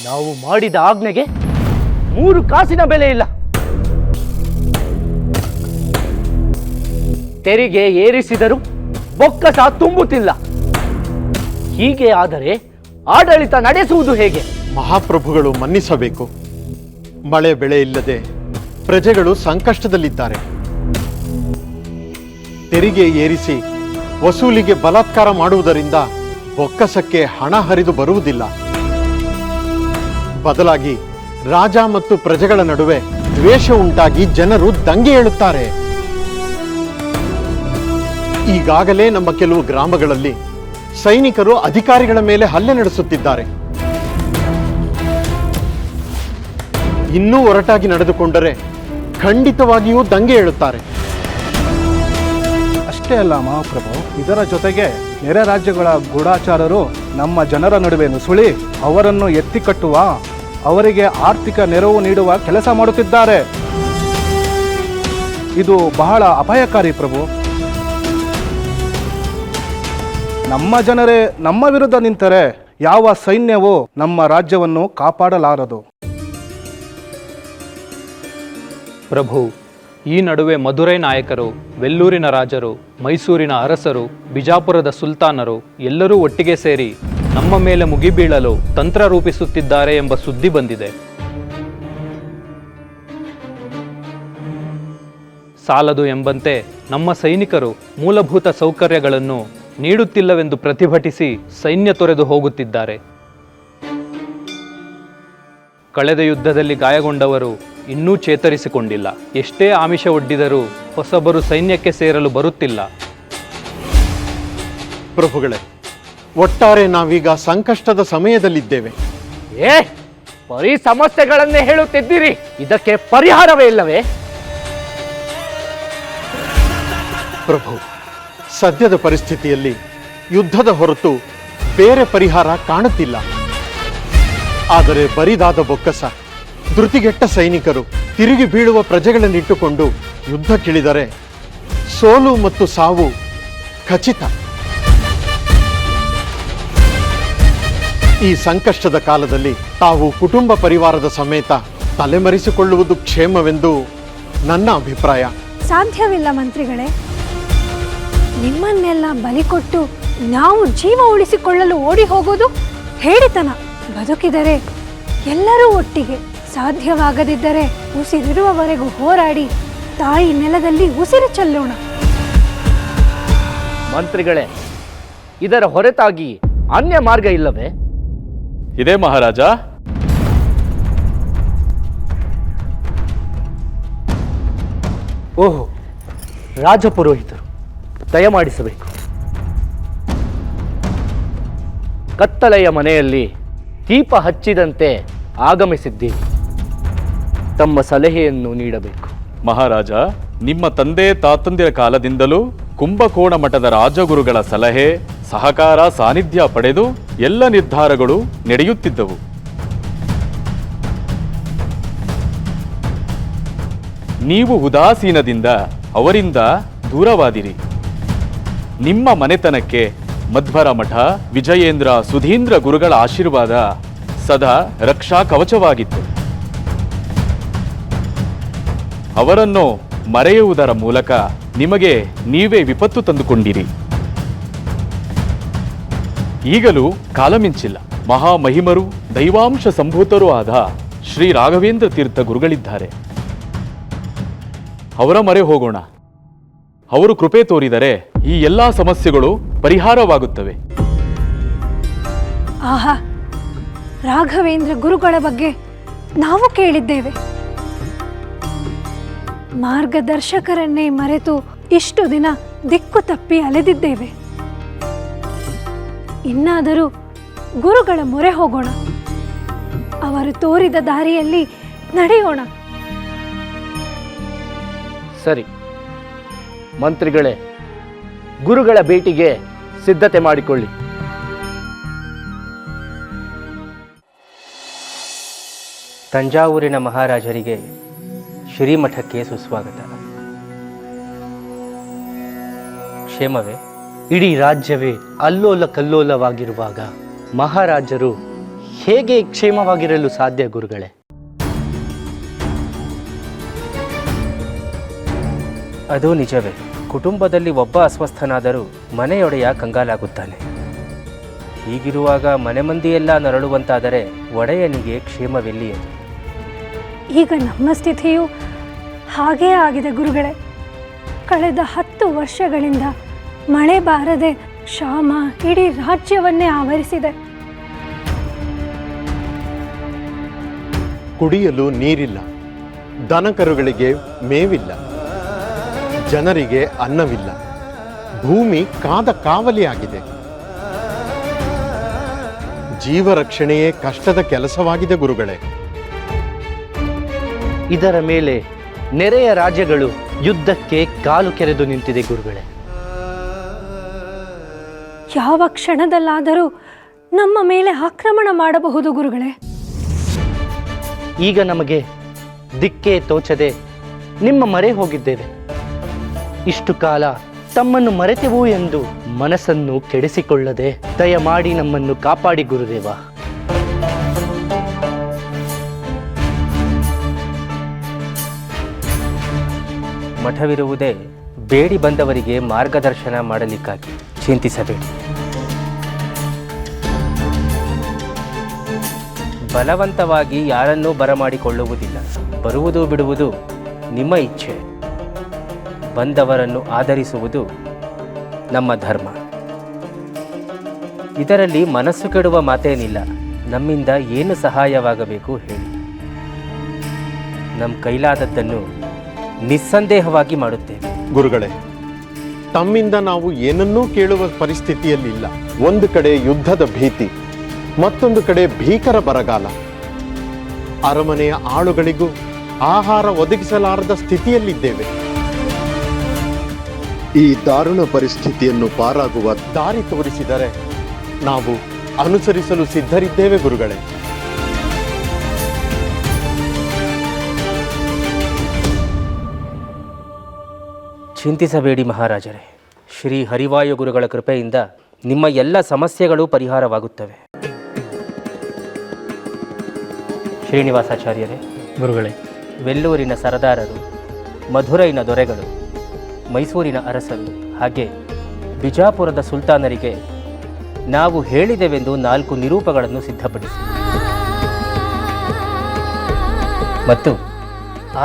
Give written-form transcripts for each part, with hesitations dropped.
ನಾವು ಮಾಡಿದ ಆಜ್ಞೆಗೆ 3 ಕಾಸಿನ ಬೆಲೆ ಇಲ್ಲ. ತೆರಿಗೆ ಏರಿಸಿದರೂ ಬೊಕ್ಕಸ ತುಂಬುತ್ತಿಲ್ಲ. ಹೀಗೆ ಆದರೆ ಆಡಳಿತ ನಡೆಸುವುದು ಹೇಗೆ? ಮಹಾಪ್ರಭುಗಳು ಮನ್ನಿಸಬೇಕು. ಮಳೆ ಬೆಳೆ ಇಲ್ಲದೆ ಪ್ರಜೆಗಳು ಸಂಕಷ್ಟದಲ್ಲಿದ್ದಾರೆ. ತೆರಿಗೆ ಏರಿಸಿ ವಸೂಲಿಗೆ ಬಲಾತ್ಕಾರ ಮಾಡುವುದರಿಂದ ಬೊಕ್ಕಸಕ್ಕೆ ಹಣ ಹರಿದು ಬರುವುದಿಲ್ಲ. ಬದಲಾಗಿ ರಾಜ ಮತ್ತು ಪ್ರಜೆಗಳ ನಡುವೆ ದ್ವೇಷ ಉಂಟಾಗಿ ಜನರು ದಂಗೆ ಏಳುತ್ತಾರೆ. ಈಗಾಗಲೇ ನಮ್ಮ ಕೆಲವು ಗ್ರಾಮಗಳಲ್ಲಿ ಸೈನಿಕರು ಅಧಿಕಾರಿಗಳ ಮೇಲೆ ಹಲ್ಲೆ ನಡೆಸುತ್ತಿದ್ದಾರೆ. ಇನ್ನೂ ಒರಟಾಗಿ ನಡೆದುಕೊಂಡರೆ ಖಂಡಿತವಾಗಿಯೂ ದಂಗೆ ಏಳುತ್ತಾರೆ. ಅಷ್ಟೇ ಅಲ್ಲ ಮಹಾಪ್ರಭು, ಇದರ ಜೊತೆಗೆ ನೆರೆ ರಾಜ್ಯಗಳ ಗೂಢಾಚಾರರು ನಮ್ಮ ಜನರ ನಡುವೆ ನುಸುಳಿ ಅವರನ್ನು ಎತ್ತಿಕಟ್ಟುವ, ಅವರಿಗೆ ಆರ್ಥಿಕ ನೆರವು ನೀಡುವ ಕೆಲಸ ಮಾಡುತ್ತಿದ್ದಾರೆ. ಇದು ಬಹಳ ಅಪಾಯಕಾರಿ ಪ್ರಭು. ನಮ್ಮ ಜನರೇ ನಮ್ಮ ವಿರುದ್ಧ ನಿಂತರೆ ಯಾವ ಸೈನ್ಯವೂ ನಮ್ಮ ರಾಜ್ಯವನ್ನು ಕಾಪಾಡಲಾರದು. ಪ್ರಭು, ಈ ನಡುವೆ ಮಧುರೈ ನಾಯಕರು, ವೆಲ್ಲೂರಿನ ರಾಜರು, ಮೈಸೂರಿನ ಅರಸರು, ಬಿಜಾಪುರದ ಸುಲ್ತಾನರು ಎಲ್ಲರೂ ಒಟ್ಟಿಗೆ ಸೇರಿ ನಮ್ಮ ಮೇಲೆ ಮುಗಿಬೀಳಲು ತಂತ್ರ ರೂಪಿಸುತ್ತಿದ್ದಾರೆ ಎಂಬ ಸುದ್ದಿ ಬಂದಿದೆ. ಸಾಲದು ಎಂಬಂತೆ ನಮ್ಮ ಸೈನಿಕರು ಮೂಲಭೂತ ಸೌಕರ್ಯಗಳನ್ನು ನೀಡುತ್ತಿಲ್ಲವೆಂದು ಪ್ರತಿಭಟಿಸಿ ಸೈನ್ಯ ತೊರೆದು ಹೋಗುತ್ತಿದ್ದಾರೆ. ಕಳೆದ ಯುದ್ಧದಲ್ಲಿ ಗಾಯಗೊಂಡವರು ಇನ್ನೂ ಚೇತರಿಸಿಕೊಂಡಿಲ್ಲ. ಎಷ್ಟೇ ಆಮಿಷ ಒಡ್ಡಿದರೂ ಹೊಸಬರು ಸೈನ್ಯಕ್ಕೆ ಸೇರಲು ಬರುತ್ತಿಲ್ಲ. ಪ್ರಭುಗಳೇ, ಒಟ್ಟಾರೆ ನಾವೀಗ ಸಂಕಷ್ಟದ ಸಮಯದಲ್ಲಿದ್ದೇವೆ. ಬರೀ ಸಮಸ್ಯೆಗಳನ್ನೇ ಹೇಳುತ್ತಿದ್ದೀರಿ, ಇದಕ್ಕೆ ಪರಿಹಾರವೇ ಇಲ್ಲವೇ? ಪ್ರಭು, ಸದ್ಯದ ಪರಿಸ್ಥಿತಿಯಲ್ಲಿ ಯುದ್ಧದ ಹೊರತು ಬೇರೆ ಪರಿಹಾರ ಕಾಣುತ್ತಿಲ್ಲ. ಆದರೆ ಬರಿದಾದ ಬೊಕ್ಕಸ, ಧೃತಿಗೆಟ್ಟ ಸೈನಿಕರು, ತಿರುಗಿ ಬೀಳುವ ಪ್ರಜೆಗಳನ್ನಿಟ್ಟುಕೊಂಡು ಯುದ್ಧಕ್ಕಿಳಿದರೆ ಸೋಲು ಮತ್ತು ಸಾವು ಖಚಿತ. ಈ ಸಂಕಷ್ಟದ ಕಾಲದಲ್ಲಿ ತಾವು ಕುಟುಂಬ ಪರಿವಾರದ ಸಮೇತ ತಲೆಮರೆಸಿಕೊಳ್ಳುವುದು ಕ್ಷೇಮವೆಂದು ನನ್ನ ಅಭಿಪ್ರಾಯ. ಸಾಧ್ಯವಿಲ್ಲ ಮಂತ್ರಿಗಳೇ. ನಿಮ್ಮನ್ನೆಲ್ಲ ಬಲಿ ಕೊಟ್ಟು ನಾವು ಜೀವ ಉಳಿಸಿಕೊಳ್ಳಲು ಓಡಿ ಹೋಗೋದು ಹೇಳಿತನ. ಬದುಕಿದರೆ ಎಲ್ಲರೂ ಒಟ್ಟಿಗೆ, ಸಾಧ್ಯವಾಗದಿದ್ದರೆ ಉಸಿರಿರುವವರೆಗೂ ಹೋರಾಡಿ ತಾಯಿ ನೆಲದಲ್ಲಿ ಉಸಿರು ಚೆಲ್ಲೋಣ. ಮಂತ್ರಿಗಳೇ, ಇದರ ಹೊರತಾಗಿ ಅನ್ಯ ಮಾರ್ಗ ಇಲ್ಲವೇ? ಇದೇ ಮಹಾರಾಜ. ಓಹೋ, ರಾಜಪುರೋಹಿತರು, ದಯಮಾಡಿಸಬೇಕು. ಕತ್ತಲೆಯ ಮನೆಯಲ್ಲಿ ದೀಪ ಹಚ್ಚಿದಂತೆ ಆಗಮಿಸಿದ್ದೀವಿ. ತಮ್ಮ ಸಲಹೆಯನ್ನು ನೀಡಬೇಕು. ಮಹಾರಾಜ, ನಿಮ್ಮ ತಂದೆ ತಾತಂದಿರ ಕಾಲದಿಂದಲೂ ಕುಂಭಕೋಣ ಮಠದ ರಾಜಗುರುಗಳ ಸಲಹೆ, ಸಹಕಾರ, ಸಾನ್ನಿಧ್ಯ ಪಡೆದು ಎಲ್ಲ ನಿರ್ಧಾರಗಳು ನಡೆಯುತ್ತಿದ್ದವು. ನೀವು ಉದಾಸೀನದಿಂದ ಅವರಿಂದ ದೂರವಾದಿರಿ. ನಿಮ್ಮ ಮನೆತನಕ್ಕೆ ಮಧ್ವರ ಮಠ, ವಿಜಯೇಂದ್ರ, ಸುಧೀಂದ್ರ ಗುರುಗಳ ಆಶೀರ್ವಾದ ಸದಾ ರಕ್ಷಾ ಕವಚವಾಗಿತ್ತು. ಅವರನ್ನು ಮರೆಯುವುದರ ಮೂಲಕ ನಿಮಗೆ ನೀವೇ ವಿಪತ್ತು ತಂದುಕೊಂಡಿರಿ. ಈಗಲೂ ಕಾಲಮಿಂಚಿಲ್ಲ. ಮಹಾಮಹಿಮರು, ದೈವಾಂಶ ಸಂಭೂತರೂ ಆದ ಶ್ರೀ ರಾಘವೇಂದ್ರ ತೀರ್ಥ ಗುರುಗಳಿದ್ದಾರೆ. ಅವರ ಮೊರೆ ಹೋಗೋಣ. ಅವರು ಕೃಪೆ ತೋರಿದರೆ ಈ ಎಲ್ಲಾ ಸಮಸ್ಯೆಗಳು ಪರಿಹಾರವಾಗುತ್ತವೆ. ಆಹಾ, ರಾಘವೇಂದ್ರ ಗುರುಗಳ ಬಗ್ಗೆ ನಾವು ಕೇಳಿದ್ದೇವೆ. ಮಾರ್ಗದರ್ಶಕರನ್ನೇ ಮರೆತು ಇಷ್ಟು ದಿನ ದಿಕ್ಕು ತಪ್ಪಿ ಅಲೆದಿದ್ದೇವೆ. ಇನ್ನಾದರೂ ಗುರುಗಳ ಮೊರೆ ಹೋಗೋಣ. ಅವರು ತೋರಿದ ದಾರಿಯಲ್ಲಿ ನಡೆಯೋಣ. ಸರಿ ಮಂತ್ರಿಗಳೇ, ಗುರುಗಳ ಭೇಟಿಗೆ ಸಿದ್ಧತೆ ಮಾಡಿಕೊಳ್ಳಿ. ತಂಜಾವೂರಿನ ಮಹಾರಾಜರಿಗೆ ಶ್ರೀಮಠಕ್ಕೆ ಸುಸ್ವಾಗತ. ಕ್ಷೇಮವೇ? ಇಡೀ ರಾಜ್ಯವೇ ಅಲ್ಲೋಲ ಕಲ್ಲೋಲವಾಗಿರುವಾಗ ಮಹಾರಾಜರು ಹೇಗೆ ಕ್ಷೇಮವಾಗಿರಲು ಸಾಧ್ಯ ಗುರುಗಳೇ? ಅದು ನಿಜವೇ. ಕುಟುಂಬದಲ್ಲಿ ಒಬ್ಬ ಅಸ್ವಸ್ಥನಾದರೂ ಮನೆಯೊಡೆಯ ಕಂಗಾಲಾಗುತ್ತಾನೆ. ಹೀಗಿರುವಾಗ ಮನೆ ಮಂದಿಯೆಲ್ಲ ನರಳುವಂತಾದರೆ ಒಡೆಯನಿಗೆ ಕ್ಷೇಮವೆಲ್ಲಿಯದು? ಈಗ ನಮ್ಮ ಸ್ಥಿತಿಯು ಹಾಗೇ ಆಗಿದೆ ಗುರುಗಳೇ. ಕಳೆದ 10 ವರ್ಷಗಳಿಂದ ಮಳೆ ಬಾರದೆ ಕ್ಷಾಮ ಇಡೀ ರಾಜ್ಯವನ್ನೇ ಆವರಿಸಿದೆ. ಕುಡಿಯಲು ನೀರಿಲ್ಲ, ದನಕರುಗಳಿಗೆ ಮೇವಿಲ್ಲ, ಜನರಿಗೆ ಅನ್ನವಿಲ್ಲ, ಭೂಮಿ ಕಾದ ಕಾವಲಿಯಾಗಿದೆ. ಜೀವ ರಕ್ಷಣೆಯೇ ಕಷ್ಟದ ಕೆಲಸವಾಗಿದೆ ಗುರುಗಳೇ. ಇದರ ಮೇಲೆ ನೆರೆಯ ರಾಜ್ಯಗಳು ಯುದ್ಧಕ್ಕೆ ಕಾಲು ಕೆರೆದು ನಿಂತಿದೆ ಗುರುಗಳೇ. ಯಾವ ಕ್ಷಣದಲ್ಲಾದರೂ ನಮ್ಮ ಮೇಲೆ ಆಕ್ರಮಣ ಮಾಡಬಹುದು ಗುರುಗಳೇ. ಈಗ ನಮಗೆ ದಿಕ್ಕೇ ತೋಚದೆ ನಿಮ್ಮ ಮೊರೆ ಹೋಗಿದ್ದೇವೆ. ಇಷ್ಟು ಕಾಲ ತಮ್ಮನ್ನು ಮರೆತೆವು ಎಂದು ಮನಸ್ಸನ್ನು ಕೆಡಿಸಿಕೊಳ್ಳದೆ ದಯಮಾಡಿ ನಮ್ಮನ್ನು ಕಾಪಾಡಿ ಗುರುದೇವ. ಮಠವಿರುವುದೇ ಬೇಡಿ ಬಂದವರಿಗೆ ಮಾರ್ಗದರ್ಶನ ಮಾಡಲಿಕ್ಕಾಗಿ. ಚಿಂತಿಸಬೇಡಿ. ಬಲವಂತವಾಗಿ ಯಾರನ್ನೂ ಬರಮಾಡಿಕೊಳ್ಳುವುದಿಲ್ಲ. ಬರುವುದು ಬಿಡುವುದು ನಿಮ್ಮ ಇಚ್ಛೆ. ಬಂದವರನ್ನು ಆಧರಿಸುವುದು ನಮ್ಮ ಧರ್ಮ. ಇದರಲ್ಲಿ ಮನಸ್ಸು ಕೆಡುವ ಮಾತೇನಿಲ್ಲ. ನಮ್ಮಿಂದ ಏನು ಸಹಾಯವಾಗಬೇಕು ಹೇಳಿ. ನಮ್ಮ ಕೈಲಾದದ್ದನ್ನು ನಿಸ್ಸಂದೇಹವಾಗಿ ಮಾಡುತ್ತೇವೆ. ಗುರುಗಳೇ, ತಮ್ಮಿಂದ ನಾವು ಏನನ್ನೂ ಕೇಳುವ ಪರಿಸ್ಥಿತಿಯಲ್ಲಿಲ್ಲ. ಒಂದು ಕಡೆ ಯುದ್ಧದ ಭೀತಿ, ಮತ್ತೊಂದು ಕಡೆ ಭೀಕರ ಬರಗಾಲ. ಅರಮನೆಯ ಆಳುಗಳಿಗೂ ಆಹಾರ ಒದಗಿಸಲಾರದ ಸ್ಥಿತಿಯಲ್ಲಿದ್ದೇವೆ. ಈ ದಾರುಣ ಪರಿಸ್ಥಿತಿಯನ್ನು ಪಾರಾಗುವ ದಾರಿ ತೋರಿಸಿದರೆ ನಾವು ಅನುಸರಿಸಲು ಸಿದ್ಧರಿದ್ದೇವೆ ಗುರುಗಳೇ. ಚಿಂತಿಸಬೇಡಿ ಮಹಾರಾಜರೇ. ಶ್ರೀ ಹರಿವಾಯು ಗುರುಗಳ ಕೃಪೆಯಿಂದ ನಿಮ್ಮ ಎಲ್ಲ ಸಮಸ್ಯೆಗಳು ಪರಿಹಾರವಾಗುತ್ತವೆ. ಶ್ರೀನಿವಾಸಾಚಾರ್ಯರೇ, ಗುರುಗಳೇ, ವೆಲ್ಲೂರಿನ ಸರದಾರರು, ಮಧುರೈನ ದೊರೆಗಳು, ಮೈಸೂರಿನ ಅರಸರು ಹಾಗೆ ಬಿಜಾಪುರದ ಸುಲ್ತಾನರಿಗೆ ನಾವು ಹೇಳಿದೆವೆಂದು 4 ನಿರೂಪಗಳನ್ನು ಸಿದ್ಧಪಡಿಸಿ ಮತ್ತು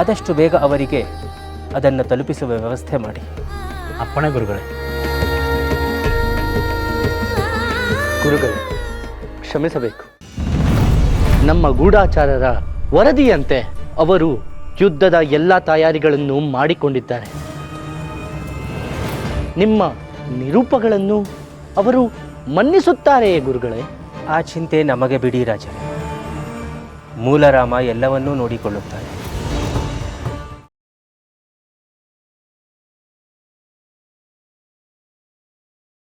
ಆದಷ್ಟು ಬೇಗ ಅವರಿಗೆ ಅದನ್ನು ತಲುಪಿಸುವ ವ್ಯವಸ್ಥೆ ಮಾಡಿ. ಅಪ್ಪಣೆ ಗುರುಗಳೇ. ಗುರುಗಳೇ, ಕ್ಷಮಿಸಬೇಕು. ನಮ್ಮ ಗೂಢಾಚಾರರ ವರದಿಯಂತೆ ಅವರು ಯುದ್ಧದ ಎಲ್ಲ ತಯಾರಿಗಳನ್ನು ಮಾಡಿಕೊಂಡಿದ್ದಾರೆ. ನಿಮ್ಮ ನಿರೂಪಗಳನ್ನು ಅವರು ಮನ್ನಿಸುತ್ತಾರೆಯೇ ಗುರುಗಳೇ? ಆ ಚಿಂತೆ ನಮಗೆ ಬಿಡಿ ರಾಜರೇ. ಮೂಲರಾಮ ಎಲ್ಲವನ್ನೂ ನೋಡಿಕೊಳ್ಳುತ್ತಾರೆ.